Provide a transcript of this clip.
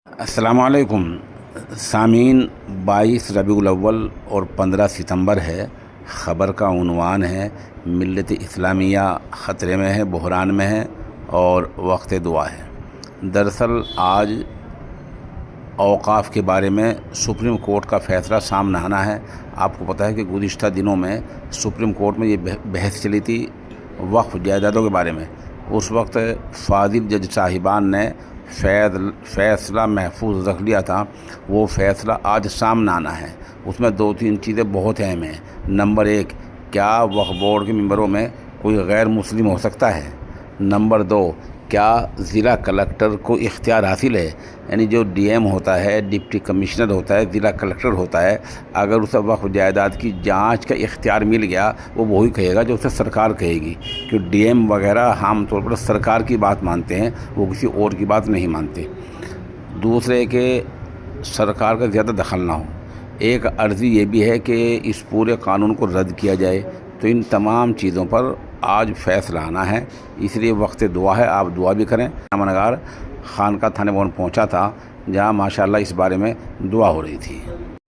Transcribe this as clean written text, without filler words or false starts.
السلام علیکم سامعین، 22 ربیع الاول اور 15 ستمبر ہے۔ خبر کا عنوان ہے ملت اسلامیہ خطرے میں ہے، بحران میں ہے اور وقت دعا ہے۔ دراصل آج اوقاف کے بارے میں سپریم کورٹ کا فیصلہ سامنے آنا ہے۔ آپ کو پتہ ہے کہ گزشتہ دنوں میں سپریم کورٹ میں یہ بحث چلی تھی وقف جائیدادوں کے بارے میں۔ اس وقت فاضل جج صاحبان نے فیصلہ محفوظ رکھ لیا تھا۔ وہ فیصلہ آج سامنے آنا ہے۔ اس میں 2-3 چیزیں بہت اہم ہیں۔ نمبر 1، کیا وقف بورڈ کے ممبروں میں کوئی غیر مسلم ہو سکتا ہے؟ نمبر 2، کیا ضلع کلکٹر کو اختیار حاصل ہے؟ یعنی جو ڈی ایم ہوتا ہے، ڈپٹی کمشنر ہوتا ہے، ضلع کلکٹر ہوتا ہے، اگر اسے وقف جائیداد کی جانچ کا اختیار مل گیا، وہ وہی کہے گا جو اسے سرکار کہے گی، کہ ڈی ایم وغیرہ عام طور پر سرکار کی بات مانتے ہیں، وہ کسی اور کی بات نہیں مانتے۔ دوسرے کہ سرکار کا زیادہ دخل نہ ہو۔ ایک عرضی یہ بھی ہے کہ اس پورے قانون کو رد کیا جائے۔ تو ان تمام چیزوں پر آج فیصلہ آنا ہے، اس لیے وقت دعا ہے۔ آپ دعا بھی کریں۔ امنگار خانقاہ تھانے بھون پہنچا تھا، جہاں ماشاءاللہ اس بارے میں دعا ہو رہی تھی۔